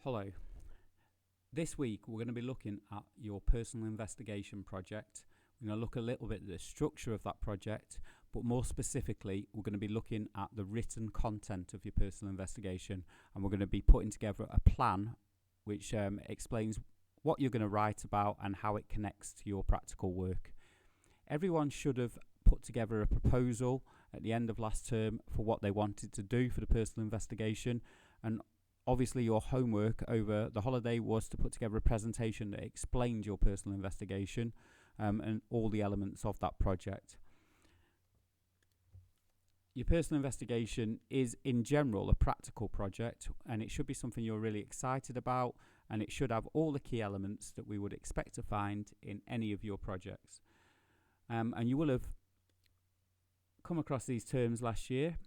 Hello. This week we're going to be looking at your personal investigation project. We're going to look a little bit at the structure of that project, but more specifically we're going to be looking at the written content of your personal investigation, and we're going to be putting together a plan which explains what you're going to write about and how it connects to your practical work. Everyone should have put together a proposal at the end of last term for what they wanted to do for the personal investigation, and obviously your homework over the holiday was to put together a presentation that explained your personal investigation and all the elements of that project. Your personal investigation is in general a practical project, and it should be something you're really excited about, and it should have all the key elements that we would expect to find in any of your projects. And you will have come across these terms last year,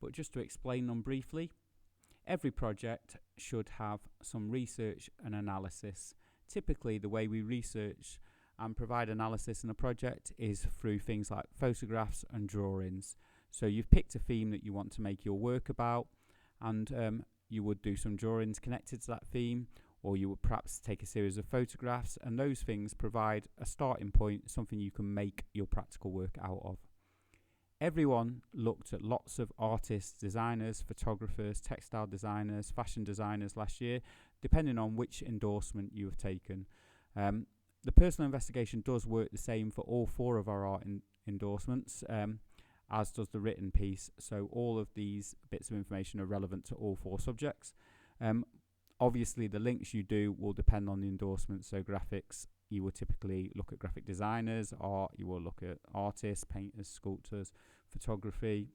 but just to explain them briefly, every project should have some research and analysis. Typically, the way we research and provide analysis in a project is through things like photographs and drawings. So you've picked a theme that you want to make your work about, and you would do some drawings connected to that theme, or you would perhaps take a series of photographs, and those things provide a starting point, something you can make your practical work out of. Everyone looked at lots of artists, designers, photographers, textile designers, fashion designers last year, depending on which endorsement you have taken. The personal investigation does work the same for all four of our art endorsements, as does the written piece. So all of these bits of information are relevant to all four subjects. Obviously, the links you do will depend on the endorsement. So graphics, you will typically look at graphic designers. Art, you will look at artists, painters, sculptors. Photography,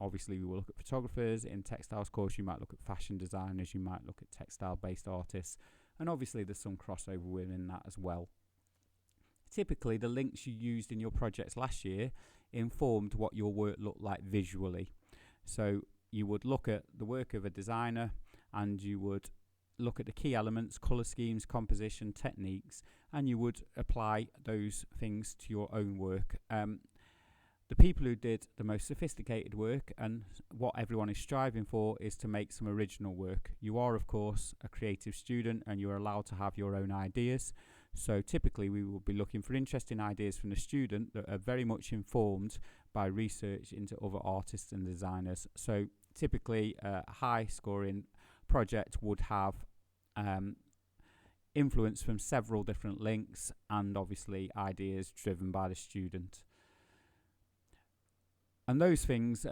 obviously we will look at photographers. In textiles course, you might look at fashion designers, you might look at textile-based artists, and obviously there's some crossover within that as well. Typically, the links you used in your projects last year informed what your work looked like visually. So you would look at the work of a designer, and you would look at the key elements, colour schemes, composition, techniques, and you would apply those things to your own work. The people who did the most sophisticated work, and what everyone is striving for, is to make some original work. You are, of course, a creative student, and you're allowed to have your own ideas. So typically we will be looking for interesting ideas from the student that are very much informed by research into other artists and designers. So typically a high scoring project would have influence from several different links, and obviously ideas driven by the student. And those things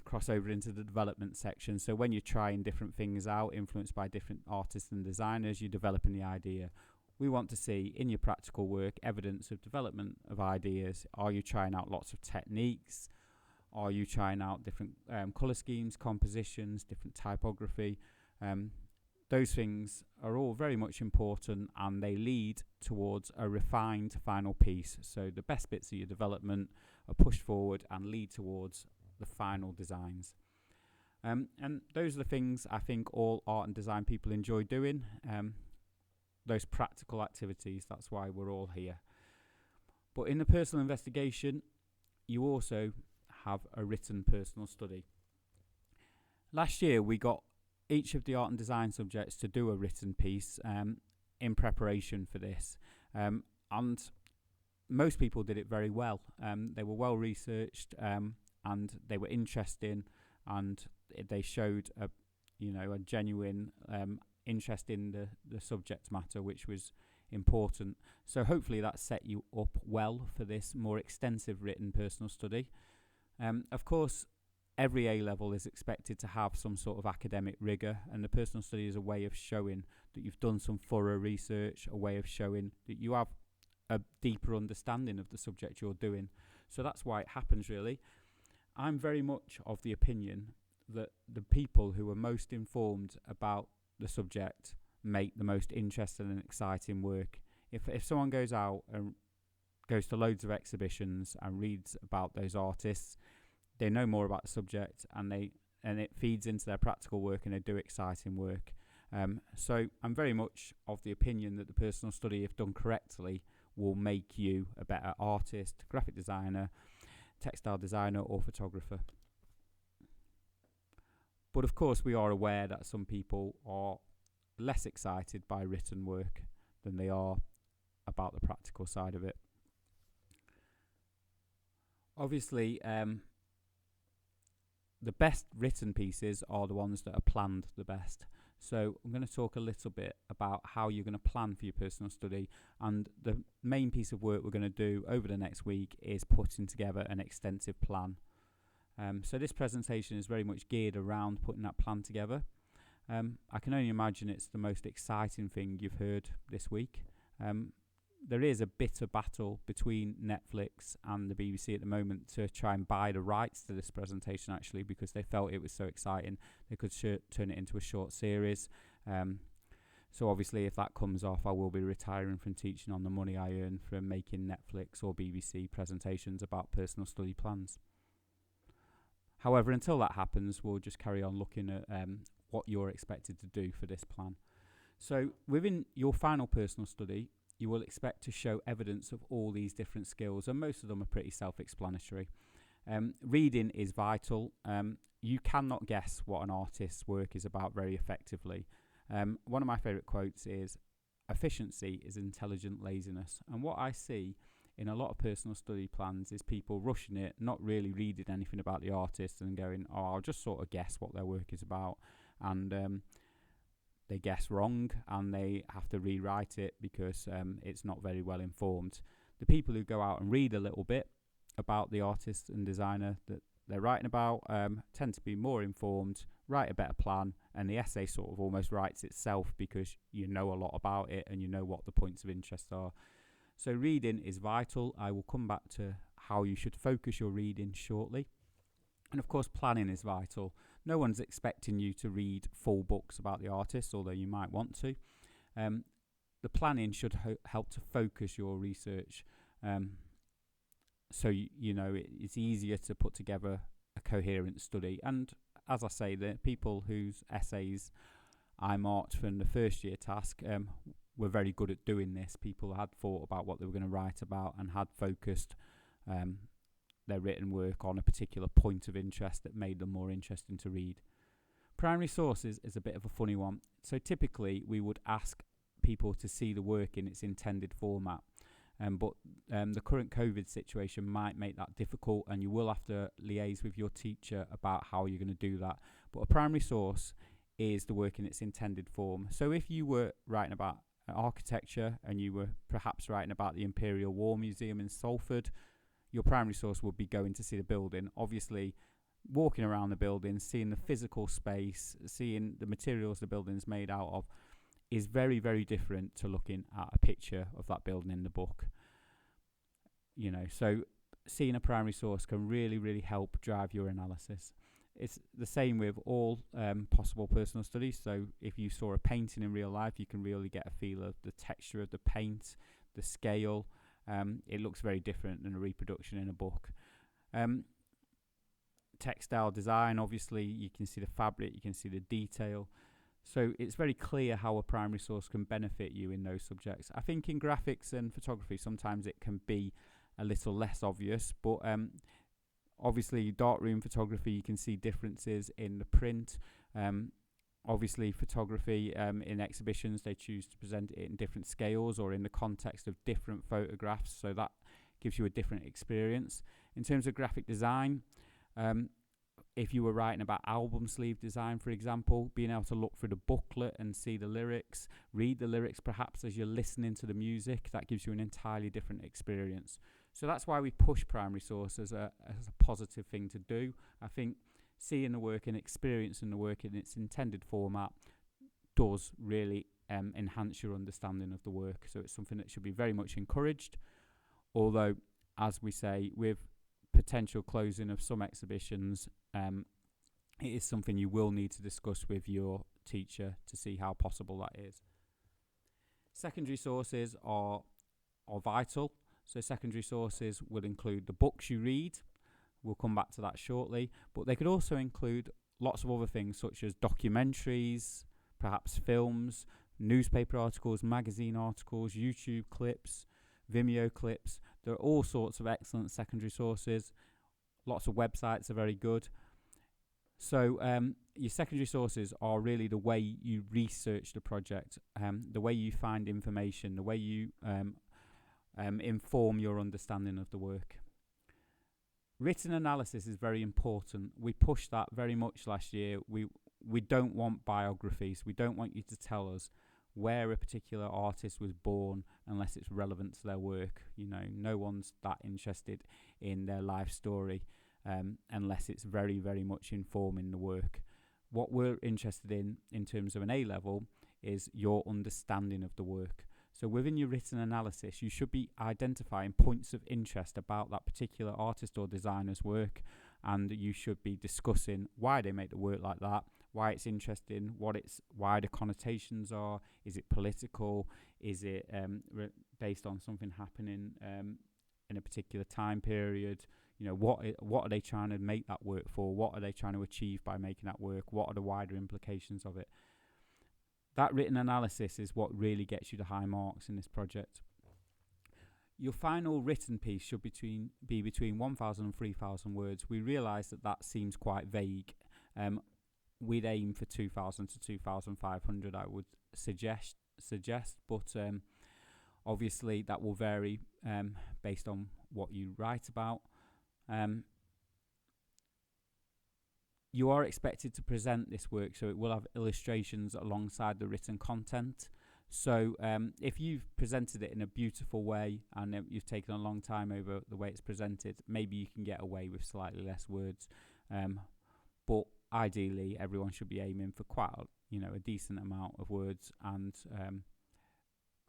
cross over into the development section. So when you're trying different things out, influenced by different artists and designers, you're developing the idea. We want to see in your practical work evidence of development of ideas. Are you trying out lots of techniques? Are you trying out different colour schemes, compositions, different typography? Those things are all very much important, and they lead towards a refined final piece. So the best bits of your development are pushed forward and lead towards the final designs. And those are the things I think all art and design people enjoy doing. Those practical activities, that's why we're all here. But in the personal investigation, you also have a written personal study. Last year we got each of the art and design subjects to do a written piece in preparation for this, and most people did it very well. They were well researched, and they were interesting, and they showed a genuine interest in the subject matter, which was important. So hopefully that set you up well for this more extensive written personal study. Of course, every A-level is expected to have some sort of academic rigour, and the personal study is a way of showing that you've done some thorough research, a way of showing that you have a deeper understanding of the subject you're doing. So that's why it happens, really. I'm very much of the opinion that the people who are most informed about the subject make the most interesting and exciting work. If someone goes out and goes to loads of exhibitions and reads about those artists, they know more about the subject, and it feeds into their practical work, and they do exciting work. So I'm very much of the opinion that the personal study, if done correctly, will make you a better artist, graphic designer, textile designer, or photographer. But of course we are aware that some people are less excited by written work than they are about the practical side of it. Obviously, the best written pieces are the ones that are planned the best. So I'm going to talk a little bit about how you're going to plan for your personal study, and the main piece of work we're going to do over the next week is putting together an extensive plan. So this presentation is very much geared around putting that plan together. I can only imagine it's the most exciting thing you've heard this week. There is a bitter battle between Netflix and the BBC at the moment to try and buy the rights to this presentation, actually, because they felt it was so exciting they could turn it into a short series. So obviously if that comes off, I will be retiring from teaching on the money I earn from making Netflix or BBC presentations about personal study plans. However, until that happens, we'll just carry on looking at what you're expected to do for this plan. So within your final personal study, you will expect to show evidence of all these different skills, and most of them are pretty self-explanatory. Reading is vital. You cannot guess what an artist's work is about very effectively. One of my favourite quotes is, "Efficiency is intelligent laziness." And what I see in a lot of personal study plans is people rushing it, not really reading anything about the artist and going, "Oh, I'll just sort of guess what their work is about." And they guess wrong and they have to rewrite it because it's not very well informed. The people who go out and read a little bit about the artist and designer that they're writing about tend to be more informed, write a better plan, and the essay sort of almost writes itself because you know a lot about it and you know what the points of interest are. So reading is vital. I will come back to how you should focus your reading shortly. And of course, planning is vital. No one's expecting you to read full books about the artist, although you might want to. The planning should help to focus your research. So you know it's easier to put together a coherent study. And as I say, the people whose essays I marked from the first year task were very good at doing this. People had thought about what they were going to write about and had focused their written work on a particular point of interest that made them more interesting to read. Primary sources is a bit of a funny one. So typically we would ask people to see the work in its intended format, but the current COVID situation might make that difficult, and you will have to liaise with your teacher about how you're going to do that. But a primary source is the work in its intended form. So if you were writing about architecture and you were perhaps writing about the Imperial War Museum in Salford, your primary source would be going to see the building. Obviously, walking around the building, seeing the physical space, seeing the materials the building's made out of is very, very different to looking at a picture of that building in the book. You know, so seeing a primary source can really, really help drive your analysis. It's the same with all possible personal studies. So if you saw a painting in real life, you can really get a feel of the texture of the paint, the scale. It looks very different than a reproduction in a book. Textile design, obviously, you can see the fabric, you can see the detail. So it's very clear how a primary source can benefit you in those subjects. I think in graphics and photography, sometimes it can be a little less obvious, but obviously darkroom photography, you can see differences in the print. Obviously photography in exhibitions, they choose to present it in different scales or in the context of different photographs, so that gives you a different experience. In terms of graphic design, if you were writing about album sleeve design, for example, being able to look through the booklet and see the lyrics, read the lyrics perhaps as you're listening to the music, that gives you an entirely different experience. So that's why we push primary source as a positive thing to do. I think seeing the work and experiencing the work in its intended format does really enhance your understanding of the work. So it's something that should be very much encouraged. Although, as we say, with potential closing of some exhibitions, it is something you will need to discuss with your teacher to see how possible that is. Secondary sources are vital. So secondary sources will include the books you read. We'll come back to that shortly. But they could also include lots of other things such as documentaries, perhaps films, newspaper articles, magazine articles, YouTube clips, Vimeo clips. There are all sorts of excellent secondary sources. Lots of websites are very good. So your secondary sources are really the way you research the project, the way you find information, the way you inform your understanding of the work. Written analysis is very important. We pushed that very much last year. We don't want biographies. We don't want you to tell us where a particular artist was born unless it's relevant to their work. No one's that interested in their life story unless it's very, very much informing the work. What we're interested in terms of an A level is your understanding of the work. So within your written analysis, you should be identifying points of interest about that particular artist or designer's work, and you should be discussing why they make the work like that, why it's interesting, what its wider connotations are. Is it political? Is it based on something happening in a particular time period? What are they trying to make that work for? What are they trying to achieve by making that work? What are the wider implications of it? That written analysis is what really gets you the high marks in this project. Your final written piece should be between 1,000 and 3,000 words. We realise that seems quite vague. We'd aim for 2,000 to 2,500, I would suggest, but obviously that will vary based on what you write about. You are expected to present this work, so it will have illustrations alongside the written content. So if you've presented it in a beautiful way and you've taken a long time over the way it's presented, maybe you can get away with slightly less words. But ideally, everyone should be aiming for quite a decent amount of words and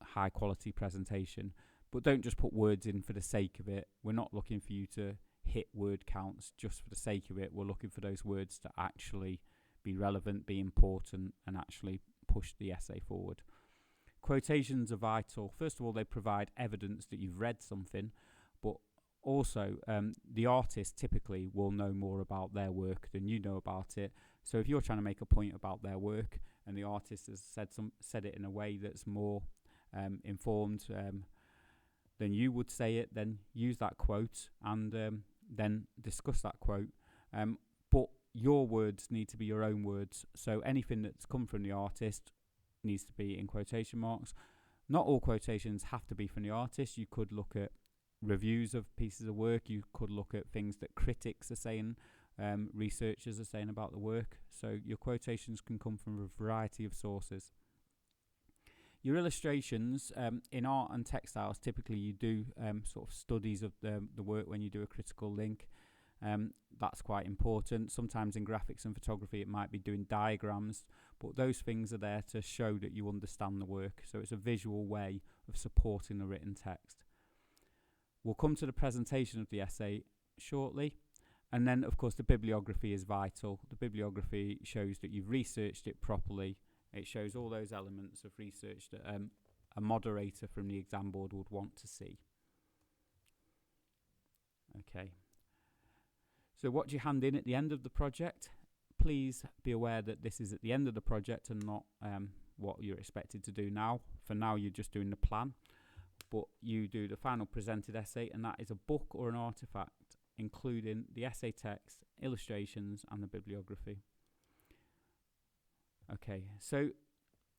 high quality presentation. But don't just put words in for the sake of it. We're not looking for you to hit word counts just for the sake of it. We're looking for those words to actually be relevant, be important, and actually push the essay forward. Quotations are vital. First of all, they provide evidence that you've read something, but also the artist typically will know more about their work than you know about it. So if you're trying to make a point about their work and the artist has said it in a way that's more informed than you would say it, then use that quote and then discuss that quote. But your words need to be your own words. So anything that's come from the artist needs to be in quotation marks. Not all quotations have to be from the artist. You could look at reviews of pieces of work. You could look at things that critics are saying, researchers are saying about the work. So your quotations can come from a variety of sources. Your illustrations in art and textiles, typically you do sort of studies of the work when you do a critical link. That's quite important. Sometimes in graphics and photography it might be doing diagrams, but those things are there to show that you understand the work. So it's a visual way of supporting the written text. We'll come to the presentation of the essay shortly. And then, of course, the bibliography is vital. The bibliography shows that you've researched it properly. It shows all those elements of research that a moderator from the exam board would want to see. Okay. So what do you hand in at the end of the project? Please be aware that this is at the end of the project and not what you're expected to do now. For now, you're just doing the plan. But you do the final presented essay, and that is a book or an artifact, including the essay text, illustrations, and the bibliography. Okay, so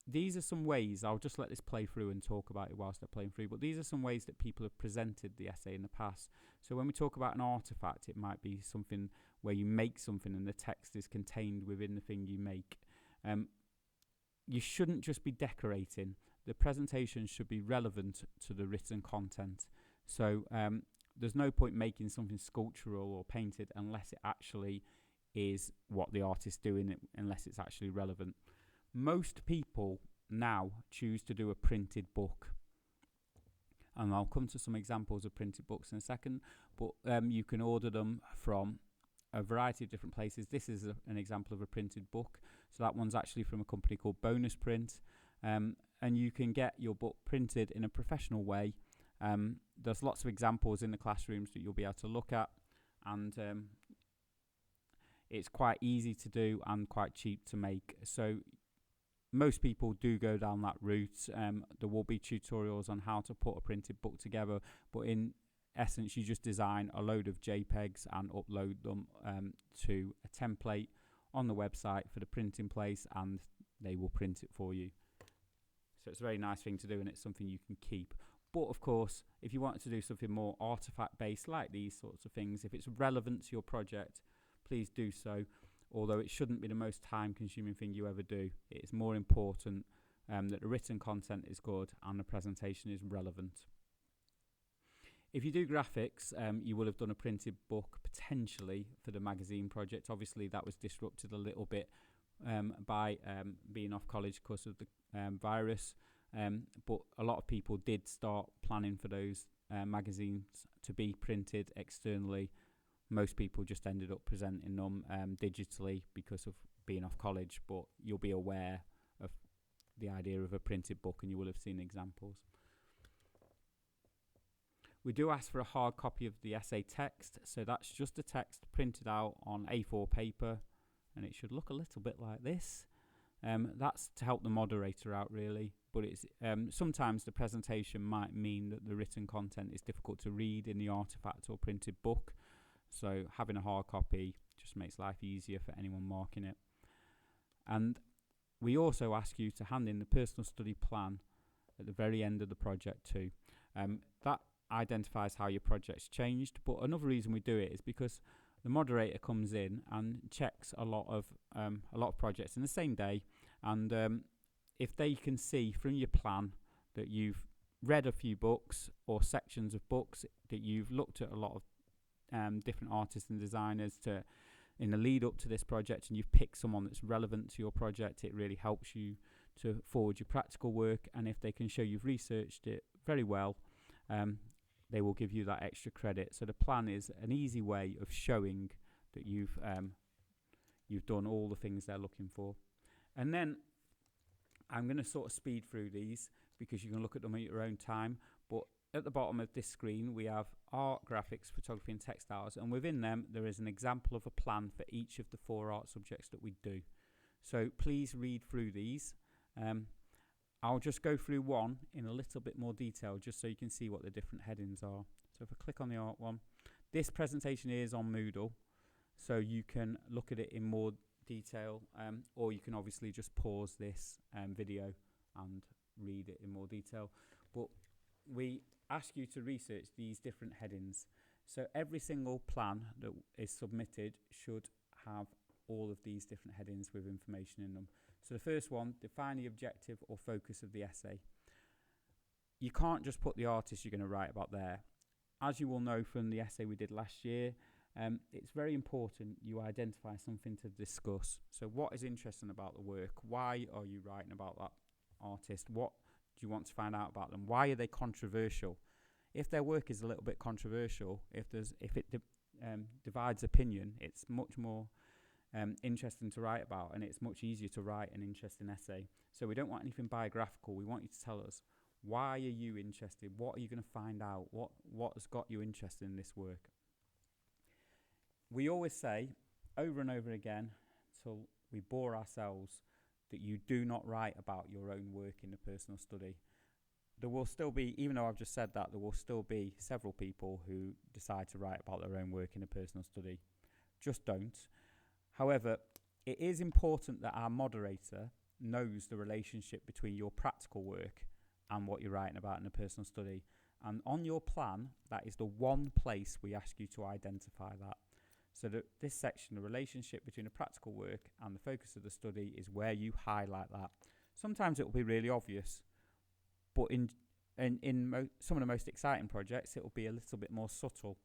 these are some ways, I'll just let this play through and talk about it whilst they're playing through, but these are some ways that people have presented the essay in the past. So when we talk about an artifact, it might be something where you make something and the text is contained within the thing you make. You shouldn't just be decorating. The presentation should be relevant to the written content. So there's no point making something sculptural or painted unless it actually is what the artist's doing, unless it's actually relevant. Most people now choose to do a printed book, and I'll come to some examples of printed books in a second, but you can order them from a variety of different places. This is an example of a printed book, so that one's actually from a company called Bonus Print, and you can get your book printed in a professional way. There's lots of examples in the classrooms that you'll be able to look at, and it's quite easy to do and quite cheap to make. So most people do go down that route. There will be tutorials on how to put a printed book together, but in essence you just design a load of JPEGs and upload them to a template on the website for the printing place, and they will print it for you. So it's a very nice thing to do, and it's something you can keep. But of course, if you wanted to do something more artifact based like these sorts of things, if it's relevant to your project, please do so. Although it shouldn't be the most time consuming thing you ever do. It is more important that the written content is good and the presentation is relevant. If you do graphics, you will have done a printed book potentially for the magazine project. Obviously that was disrupted a little bit by being off college because of the virus, but a lot of people did start planning for those magazines to be printed externally. Most people just ended up presenting them digitally because of being off college, but you'll be aware of the idea of a printed book and you will have seen examples. We do ask for a hard copy of the essay text, so that's just the text printed out on A4 paper, and it should look a little bit like this. That's to help the moderator out really, but it's sometimes the presentation might mean that the written content is difficult to read in the artifact or printed book, so having a hard copy just makes life easier for anyone marking it. And we also ask you to hand in the personal study plan at the very end of the project too. That identifies how your project's changed, but another reason we do it is because the moderator comes in and checks a lot of projects in the same day, and if they can see from your plan that you've read a few books or sections of books, that you've looked at a lot of different artists and designers in the lead up to this project, and you've picked someone that's relevant to your project, it really helps you to forward your practical work. And if they can show you've researched it very well, they will give you that extra credit. So the plan is an easy way of showing that you've done all the things they're looking for. And then I'm going to sort of speed through these because you can look at them at your own time. But at the bottom of this screen, we have art, graphics, photography and textiles. And within them, there is an example of a plan for each of the 4 art subjects that we do. So please read through these. I'll just go through one in a little bit more detail just so you can see what the different headings are. So if I click on the art one, this presentation is on Moodle, so you can look at it in more detail, or you can obviously just pause this video and read it in more detail. But we ask you to research these different headings. So every single plan that is submitted should have all of these different headings with information in them. So the first one, define the objective or focus of the essay. You can't just put the artist you're going to write about there. As you will know from the essay we did last year, it's very important you identify something to discuss. So what is interesting about the work? Why are you writing about that artist? What do you want to find out about them? Why are they controversial? If their work is a little bit controversial, if it divides opinion, it's much more interesting to write about, and it's much easier to write an interesting essay. So we don't want anything biographical. We want you to tell us, why are you interested? What are you going to find out? What has got you interested in this work? We always say over and over again till we bore ourselves that you do not write about your own work in a personal study. There will still be, even though I've just said that, there will still be several people who decide to write about their own work in a personal study. Just don't. However, it is important that our moderator knows the relationship between your practical work and what you're writing about in a personal study. And on your plan, that is the one place we ask you to identify that. So that this section, the relationship between the practical work and the focus of the study, is where you highlight that. Sometimes it will be really obvious, but in some of the most exciting projects, it will be a little bit more subtle.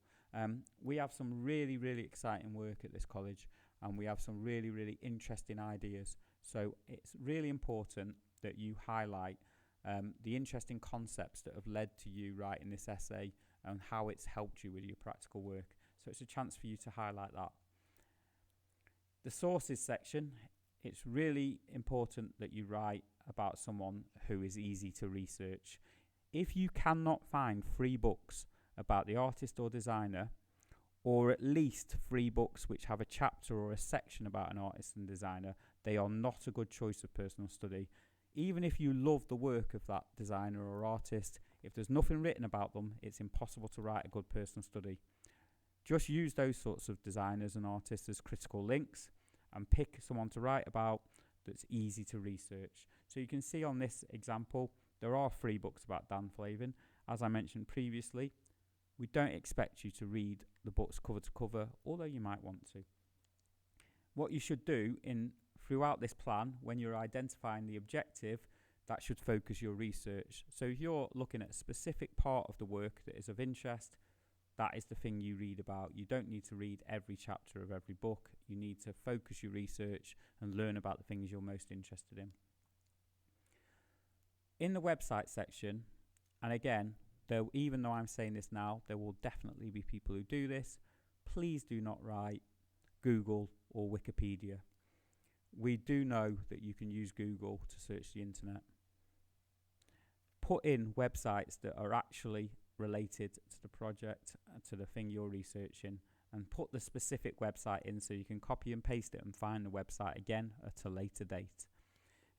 We have some really, really exciting work at this college, and we have some really, really interesting ideas. So it's really important that you highlight the interesting concepts that have led to you writing this essay and how it's helped you with your practical work. So it's a chance for you to highlight that. The sources section, it's really important that you write about someone who is easy to research. If you cannot find 3 books about the artist or designer, or at least 3 books which have a chapter or a section about an artist and designer, they are not a good choice of personal study. Even if you love the work of that designer or artist, if there's nothing written about them, it's impossible to write a good personal study. Just use those sorts of designers and artists as critical links, and pick someone to write about that's easy to research. So you can see on this example, there are 3 books about Dan Flavin. As I mentioned previously, we don't expect you to read the books cover to cover, although you might want to. What you should do throughout this plan, when you're identifying the objective, that should focus your research. So if you're looking at a specific part of the work that is of interest, that is the thing you read about. You don't need to read every chapter of every book. You need to focus your research and learn about the things you're most interested in. In the website section, and again, even though I'm saying this now, there will definitely be people who do this. Please do not write Google or Wikipedia. We do know that you can use Google to search the internet. Put in websites that are actually related to the project, to the thing you're researching, and put the specific website in so you can copy and paste it and find the website again at a later date.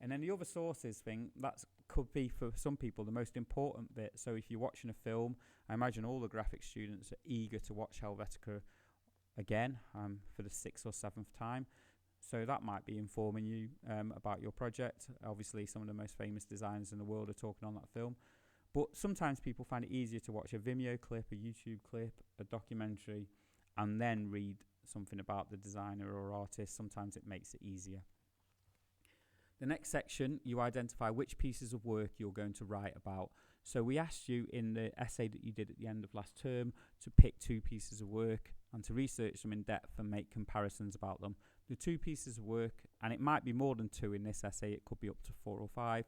And then the other sources thing, that could be for some people the most important bit. So if you're watching a film, I imagine all the graphics students are eager to watch Helvetica again for the 6th or 7th time. So that might be informing you about your project. Obviously, some of the most famous designers in the world are talking on that film. But sometimes people find it easier to watch a Vimeo clip, a YouTube clip, a documentary, and then read something about the designer or artist. Sometimes it makes it easier. The next section, you identify which pieces of work you're going to write about. So we asked you in the essay that you did at the end of last term to pick 2 pieces of work and to research them in depth and make comparisons about them. The 2 pieces of work, and it might be more than 2 in this essay, it could be up to 4 or 5,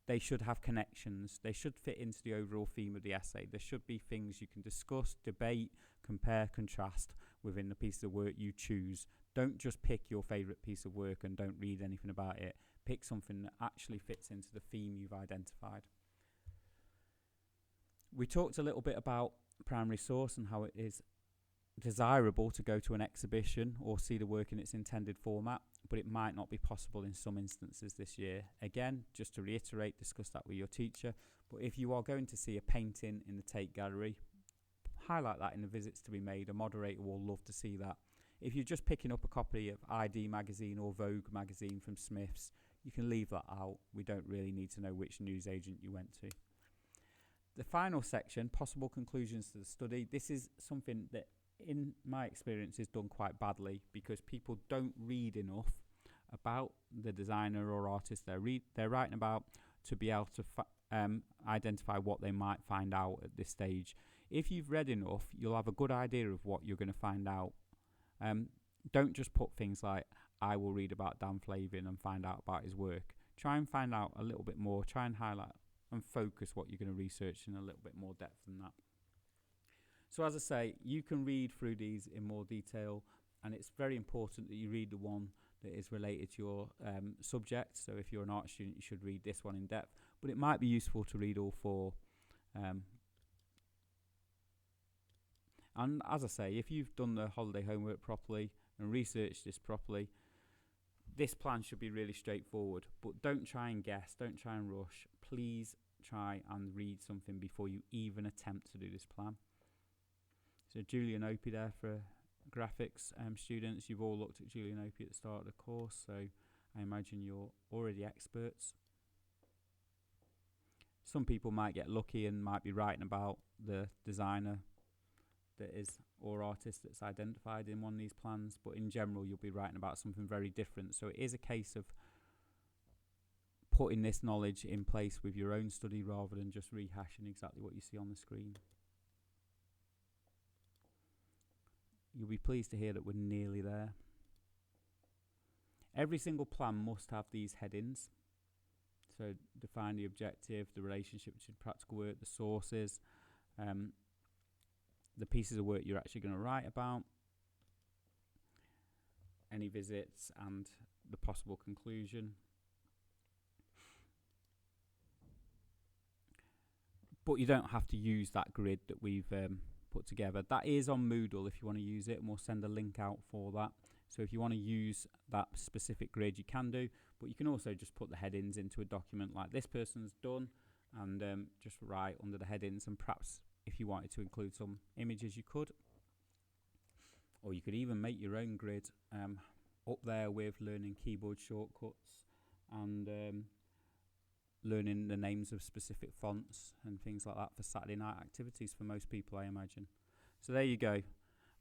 they should have connections. They should fit into the overall theme of the essay. There should be things you can discuss, debate, compare, contrast within the piece of work you choose. Don't just pick your favourite piece of work and don't read anything about it. Pick something that actually fits into the theme you've identified. We talked a little bit about primary source and how it is desirable to go to an exhibition or see the work in its intended format, but it might not be possible in some instances this year. Again, just to reiterate, discuss that with your teacher, but if you are going to see a painting in the Tate Gallery, highlight that in the visits to be made. A moderator will love to see that. If you're just picking up a copy of ID magazine or Vogue magazine from Smith's, you can leave that out. We don't really need to know which newsagent you went to. The final section, possible conclusions to the study. This is something that in my experience is done quite badly because people don't read enough about the designer or artist they're writing about to be able to identify what they might find out at this stage. If you've read enough, you'll have a good idea of what you're going to find out. Don't just put things like, I will read about Dan Flavin and find out about his work. Try and find out a little bit more. Try and highlight and focus what you're going to research in a little bit more depth than that. So as I say, you can read through these in more detail, and it's very important that you read the one that is related to your subject. So if you're an art student, you should read this one in depth, but it might be useful to read all 4. And as I say, if you've done the holiday homework properly and researched this properly, this plan should be really straightforward. But don't try and guess, don't try and rush. Please try and read something before you even attempt to do this plan. So Julian Opie there for graphics students. You've all looked at Julian Opie at the start of the course, so I imagine you're already experts. Some people might get lucky and might be writing about the designer that is or artist that's identified in one of these plans, but in general you'll be writing about something very different. So it is a case of putting this knowledge in place with your own study rather than just rehashing exactly what you see on the screen. You'll be pleased to hear that we're nearly there. Every single plan must have these headings. So define the objective, the relationship between practical work, the sources, the pieces of work you're actually going to write about, any visits, and the possible conclusion. But you don't have to use that grid that we've put together. That is on Moodle if you want to use it, and we'll send a link out for that. So if you want to use that specific grid, you can do, but you can also just put the headings into a document like this person's done, and just write under the headings, and perhaps if you wanted to include some images you could, or you could even make your own grid. up there with learning keyboard shortcuts and learning the names of specific fonts and things like that for Saturday night activities for most people, I imagine. So there you go.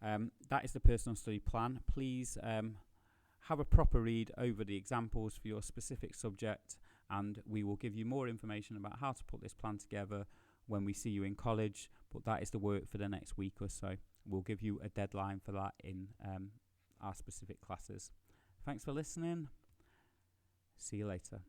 That is the personal study plan. Please have a proper read over the examples for your specific subject, and we will give you more information about how to put this plan together when we see you in college, but that is the work for the next week or so. We'll give you a deadline for that in our specific classes. Thanks for listening. See you later.